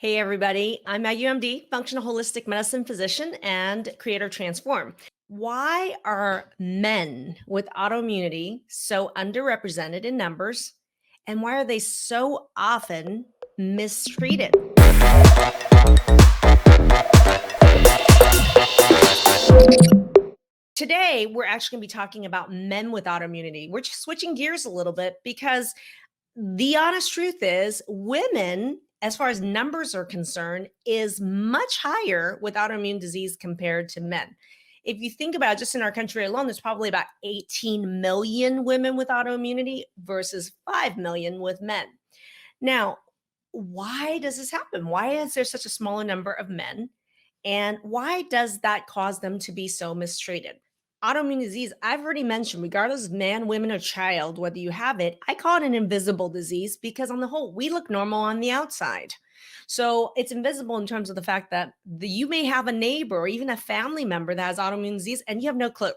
Hey, everybody. I'm Maggie, MD, functional holistic medicine physician and creator of Transform. Why are men with autoimmunity so underrepresented in numbers? And why are they so often mistreated? Today, we're actually going to be talking about men with autoimmunity. We're just switching gears a little bit because the honest truth is, women, as far as numbers are concerned, is much higher with autoimmune disease compared to men. If you think about it, just in our country alone, there's probably about 18 million women with autoimmunity versus 5 million with men. Now, why does this happen? Why is there such a smaller number of men? And why does that cause them to be so mistreated? Autoimmune disease, I've already mentioned, regardless of man, women, or child, whether you have it, I call it an invisible disease because, on the whole, we look normal on the outside. So it's invisible in terms of the fact that you may have a neighbor or even a family member that has autoimmune disease and you have no clue.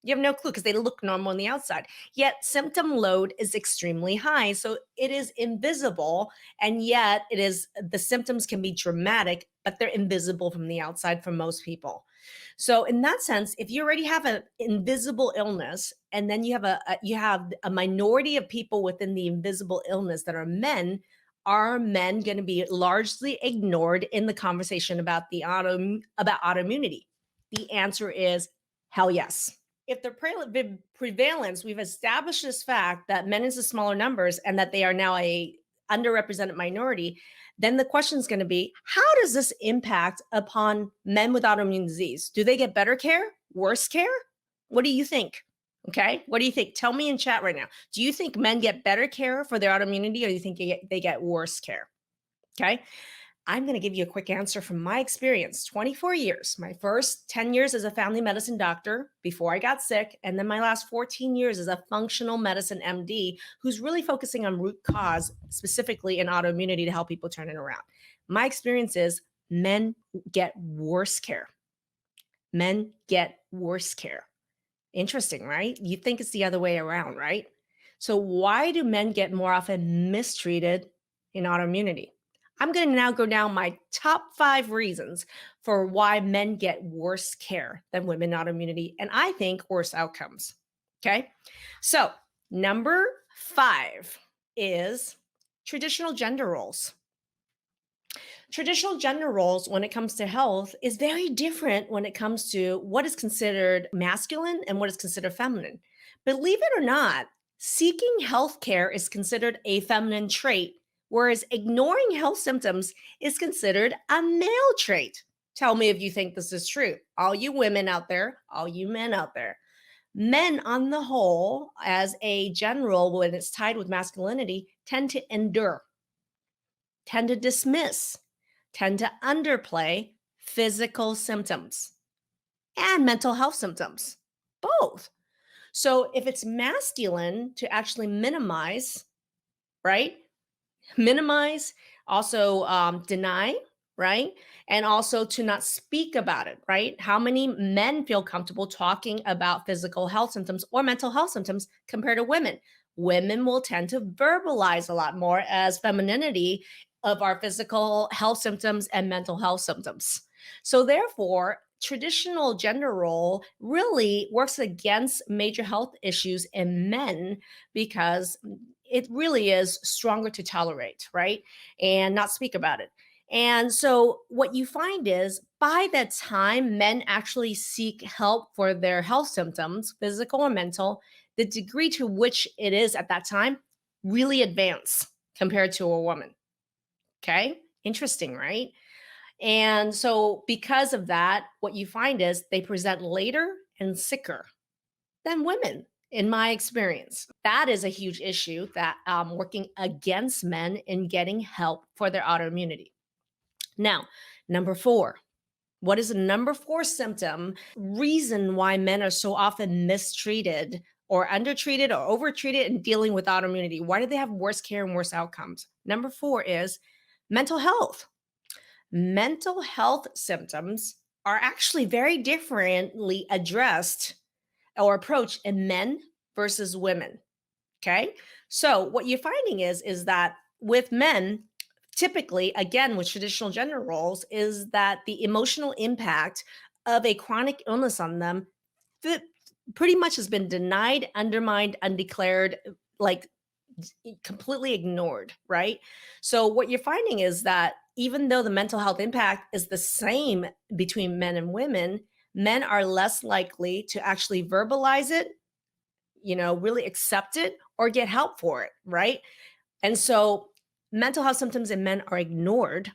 You have no clue because they look normal on the outside. Yet symptom load is extremely high. So it is invisible. And yet the symptoms can be dramatic, but they're invisible from the outside for most people. So in that sense, if you already have an invisible illness, and then you have a minority of people within the invisible illness that are men going to be largely ignored in the conversation about about autoimmunity? The answer is hell yes. If the prevalence, we've established this fact that men is the smaller numbers and that they are now a underrepresented minority, then the question is going to be, how does this impact upon men with autoimmune disease? Do they get better care, worse care? What do you think? Okay. What do you think? Tell me in chat right now. Do you think men get better care for their autoimmunity, or do you think they get worse care? Okay. I'm going to give you a quick answer from my experience. 24 years, my first 10 years as a family medicine doctor before I got sick, and then my last 14 years as a functional medicine MD who's really focusing on root cause, specifically in autoimmunity to help people turn it around. My experience is men get worse care. Men get worse care. Interesting, right? You think it's the other way around, right? So why do men get more often mistreated in autoimmunity? I'm going to now go down my top 5 reasons for why men get worse care than women in autoimmunity, and I think worse outcomes. Okay. So number 5 is traditional gender roles. Traditional gender roles when it comes to health is very different when it comes to what is considered masculine and what is considered feminine. Believe it or not, seeking health care is considered a feminine trait, whereas ignoring health symptoms is considered a male trait. Tell me if you think this is true. All you women out there, all you men out there. Men, on the whole, as a general, when it's tied with masculinity, tend to endure, tend to dismiss, tend to underplay physical symptoms and mental health symptoms, both. So if it's masculine to actually minimize, right? Minimize, also deny, right? And also to not speak about it, right? How many men feel comfortable talking about physical health symptoms or mental health symptoms compared to women? Women will tend to verbalize a lot more as femininity of our physical health symptoms and mental health symptoms. So therefore, traditional gender role really works against major health issues in men because it really is stronger to tolerate, right? And not speak about it. And so what you find is by the time men actually seek help for their health symptoms, physical or mental, the degree to which it is at that time really advanced compared to a woman. Okay. Interesting, right? And so because of that, what you find is they present later and sicker than women, in my experience. That is a huge issue that working against men in getting help for their autoimmunity. Now, number 4. What is the number 4 symptom reason why men are so often mistreated or undertreated or overtreated in dealing with autoimmunity? Why do they have worse care and worse outcomes? Number 4 is mental health. Mental health symptoms are actually very differently addressed or approach in men versus women. Okay. So what you're finding is that with men, typically, again, with traditional gender roles, is that the emotional impact of a chronic illness on them that pretty much has been denied, undermined, undeclared, like completely ignored, right? So, what you're finding is that even though the mental health impact is the same between men and women, men are less likely to actually verbalize it, really accept it or get help for it, right? And so mental health symptoms in men are ignored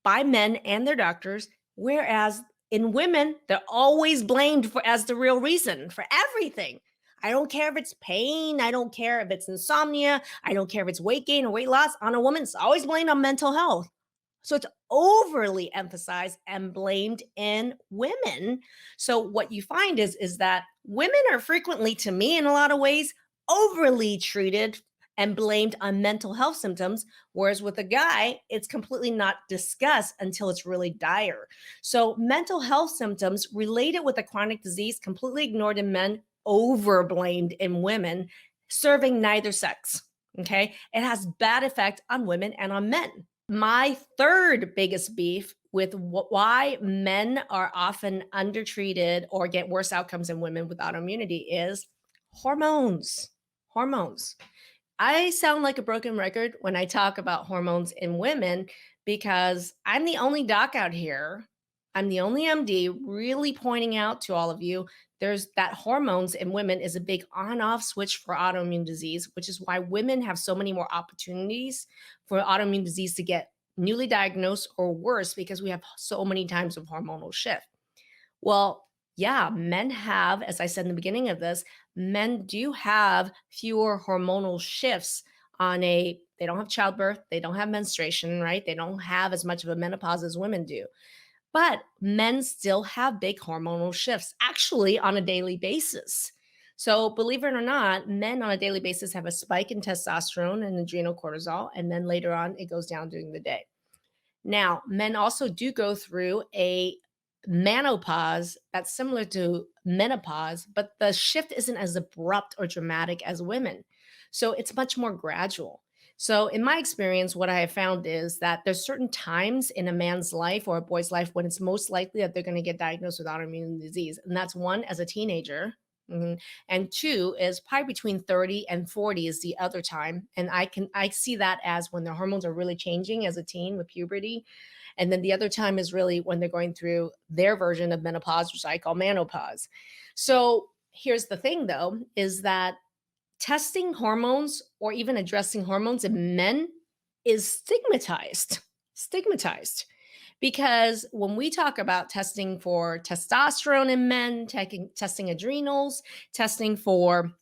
by men and their doctors, whereas in women, they're always blamed for as the real reason for everything. I don't care if it's pain, I don't care if it's insomnia, I don't care if it's weight gain or weight loss. On a woman, it's always blamed on mental health. So it's overly emphasized and blamed in women. So what you find is that women are frequently, to me, in a lot of ways, overly treated and blamed on mental health symptoms, whereas with a guy, it's completely not discussed until it's really dire. So mental health symptoms related with a chronic disease completely ignored in men, over blamed in women, serving neither sex. Okay, it has bad effect on women and on men. My third biggest beef with why men are often undertreated or get worse outcomes in women with autoimmunity is hormones. Hormones. I sound like a broken record when I talk about hormones in women because I'm the only doc out here. I'm the only MD really pointing out to all of you there's that hormones in women is a big on off switch for autoimmune disease, which is why women have so many more opportunities for autoimmune disease to get newly diagnosed or worse because we have so many times of hormonal shift. Well, yeah, men have, as I said in the beginning of this, men do have fewer hormonal shifts they don't have childbirth, they don't have menstruation, right? They don't have as much of a menopause as women do. But men still have big hormonal shifts, actually on a daily basis. So, believe it or not, men on a daily basis have a spike in testosterone and adrenal cortisol, and then later on, it goes down during the day. Now, men also do go through a menopause that's similar to menopause, but the shift isn't as abrupt or dramatic as women. So it's much more gradual. So, in my experience, what I have found is that there's certain times in a man's life or a boy's life when it's most likely that they're going to get diagnosed with autoimmune disease. And that's one, as a teenager. And two is probably between 30 and 40 is the other time. And I see that as when their hormones are really changing as a teen with puberty. And then the other time is really when they're going through their version of menopause, which I call menopause. So here's the thing though, is that testing hormones or even addressing hormones in men is stigmatized because when we talk about testing for testosterone in men, testing adrenals, testing for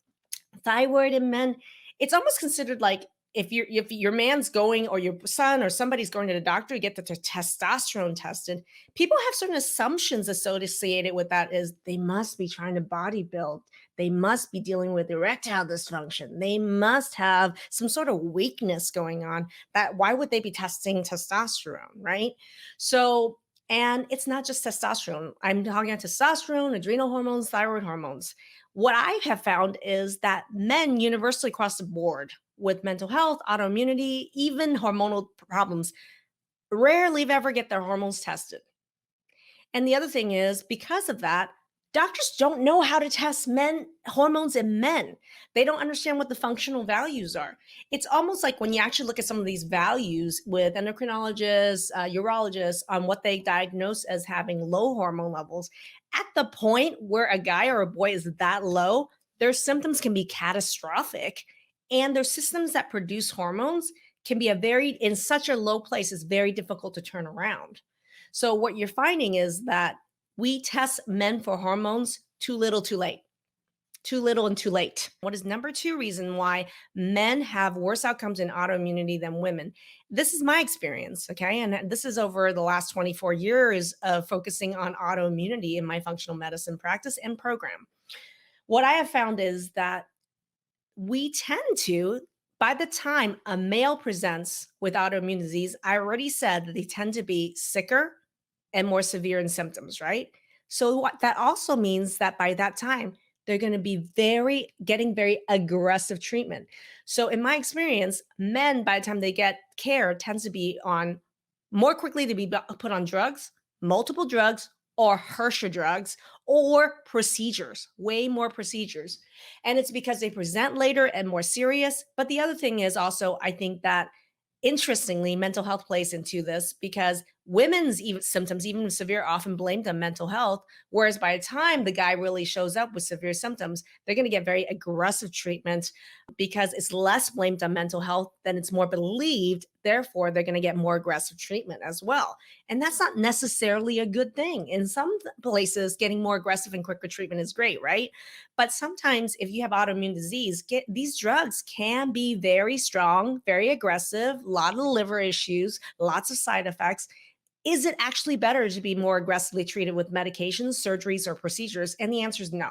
thyroid in men, it's almost considered like if your man's going or your son or somebody's going to the doctor to get the testosterone tested, people have certain assumptions associated with that is they must be trying to body build. They must be dealing with erectile dysfunction. They must have some sort of weakness going on. That why would they be testing testosterone, right? So, and it's not just testosterone. I'm talking about testosterone, adrenal hormones, thyroid hormones. What I have found is that men universally across the board with mental health, autoimmunity, even hormonal problems, rarely ever get their hormones tested. And the other thing is, because of that, doctors don't know how to test hormones in men. They don't understand what the functional values are. It's almost like when you actually look at some of these values with endocrinologists, urologists on what they diagnose as having low hormone levels, at the point where a guy or a boy is that low, their symptoms can be catastrophic. And their systems that produce hormones can be in such a low place, it's very difficult to turn around. So what you're finding is that we test men for hormones too little, too late. Too little and too late. What is number two reason why men have worse outcomes in autoimmunity than women? This is my experience, okay? And this is over the last 24 years of focusing on autoimmunity in my functional medicine practice and program. What I have found is that we tend to, by the time a male presents with autoimmune disease, I already said that they tend to be sicker and more severe in symptoms, right? So what that also means that by that time, they're going to be getting very aggressive treatment. So in my experience, men by the time they get care tends to be on more quickly to be put on drugs, multiple drugs, or harsher drugs, or procedures, way more procedures. And it's because they present later and more serious. But the other thing is also, I think that interestingly, mental health plays into this because women's even symptoms, even severe, often blamed on mental health. Whereas by the time the guy really shows up with severe symptoms, they're going to get very aggressive treatment because it's less blamed on mental health than it's more believed. Therefore, they're going to get more aggressive treatment as well. And that's not necessarily a good thing. In some places, getting more aggressive and quicker treatment is great, right? But sometimes, if you have autoimmune disease, these drugs can be very strong, very aggressive, a lot of liver issues, lots of side effects. Is it actually better to be more aggressively treated with medications, surgeries, or procedures? And the answer is no.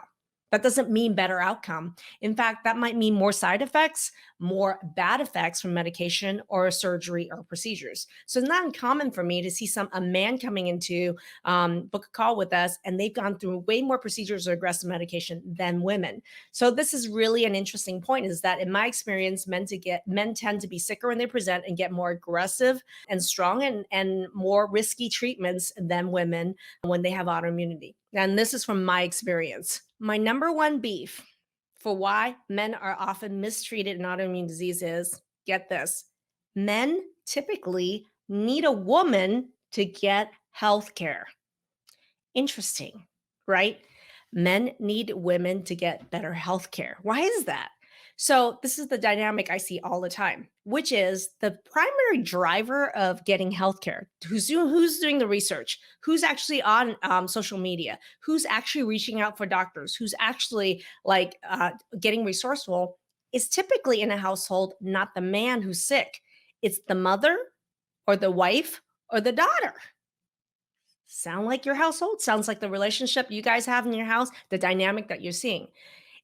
That doesn't mean better outcome. In fact, that might mean more side effects, more bad effects from medication or surgery or procedures. So it's not uncommon for me to see a man coming into book a call with us, and they've gone through way more procedures or aggressive medication than women. So this is really an interesting point. Is that in my experience, men tend to be sicker when they present and get more aggressive and strong and more risky treatments than women when they have autoimmunity. And this is from my experience. My number one beef for why men are often mistreated in autoimmune disease is, get this, men typically need a woman to get health care. Interesting, right? Men need women to get better health care. Why is that? So, this is the dynamic I see all the time, which is the primary driver of getting healthcare. Who's doing the research? Who's actually on social media? Who's actually reaching out for doctors? Who's actually getting resourceful? Is typically in a household not the man who's sick. It's the mother or the wife or the daughter. Sound like your household? Sounds like the relationship you guys have in your house, the dynamic that you're seeing.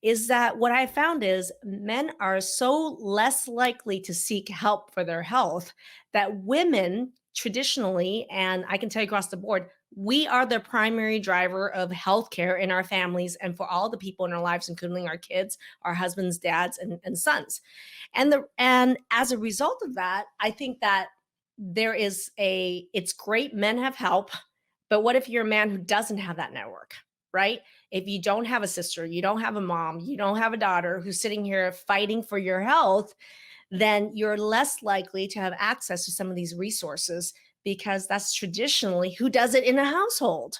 Is that what I found is men are so less likely to seek help for their health that women traditionally, and I can tell you across the board, we are the primary driver of healthcare in our families and for all the people in our lives, including our kids, our husbands, dads, and sons. And as a result of that, I think that it's great men have help, but what if you're a man who doesn't have that network, right? If you don't have a sister, you don't have a mom, you don't have a daughter who's sitting here fighting for your health, then you're less likely to have access to some of these resources because that's traditionally who does it in a household.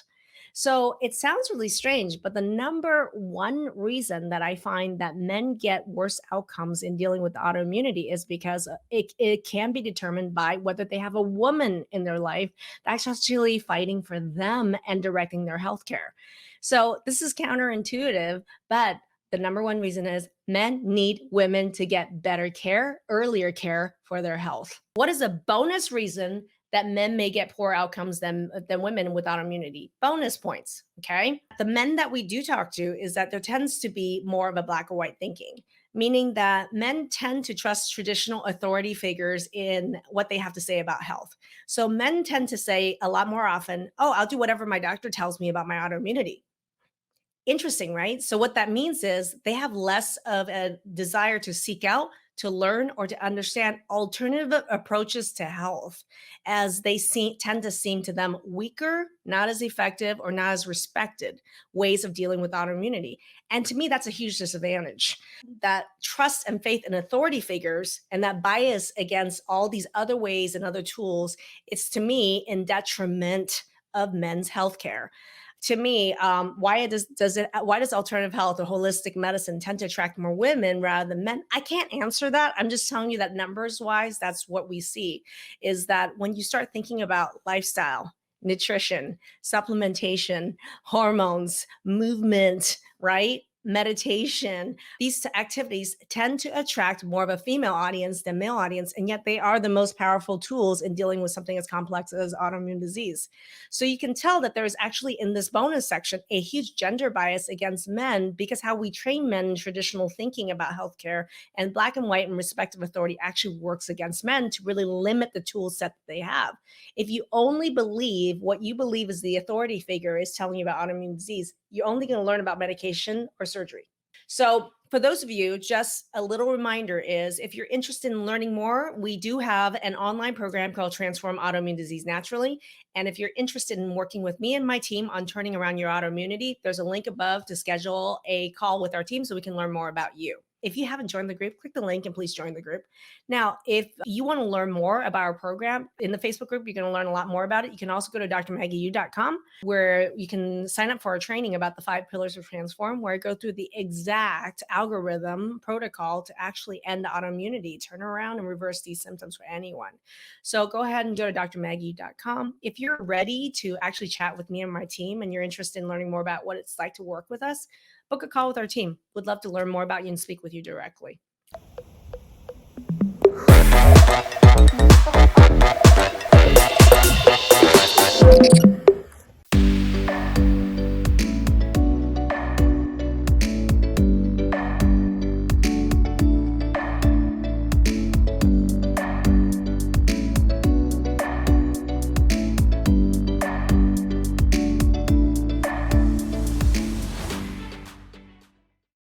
So it sounds really strange, but the number one reason that I find that men get worse outcomes in dealing with autoimmunity is because it can be determined by whether they have a woman in their life that's actually fighting for them and directing their healthcare. So this is counterintuitive, but the number one reason is men need women to get better care, earlier care for their health. What is a bonus reason that men may get poor outcomes than women with autoimmunity? Bonus points, okay? The men that we do talk to is that there tends to be more of a black or white thinking, meaning that men tend to trust traditional authority figures in what they have to say about health. So men tend to say a lot more often, oh, I'll do whatever my doctor tells me about my autoimmunity. Interesting, right? So what that means is they have less of a desire to seek out, to learn, or to understand alternative approaches to health, as tend to seem to them weaker, not as effective, or not as respected ways of dealing with autoimmunity. And to me, that's a huge disadvantage. That trust and faith in authority figures and that bias against all these other ways and other tools, it's to me in detriment of men's healthcare. To me, why does alternative health or holistic medicine tend to attract more women rather than men? I can't answer that. I'm just telling you that numbers wise, that's what we see, is that when you start thinking about lifestyle, nutrition, supplementation, hormones, movement, right? Meditation, these activities tend to attract more of a female audience than male audience, and yet they are the most powerful tools in dealing with something as complex as autoimmune disease. So you can tell that there is actually in this bonus section a huge gender bias against men because how we train men in traditional thinking about healthcare and black and white and respective authority actually works against men to really limit the tool set that they have. If you only believe what you believe is the authority figure is telling you about autoimmune disease, you're only going to learn about medication or surgery. So, for those of you, just a little reminder is if you're interested in learning more, we do have an online program called Transform Autoimmune Disease Naturally. And if you're interested in working with me and my team on turning around your autoimmunity, there's a link above to schedule a call with our team so we can learn more about you. If you haven't joined the group, click the link and please join the group. Now, if you want to learn more about our program in the Facebook group, you're going to learn a lot more about it. You can also go to drmaggieu.com where you can sign up for our training about the 5 pillars of Transform, where I go through the exact algorithm protocol to actually end autoimmunity, turn around and reverse these symptoms for anyone. So go ahead and go to drmaggieu.com. If you're ready to actually chat with me and my team and you're interested in learning more about what it's like to work with us, book a call with our team. Would love to learn more about you and speak with you directly.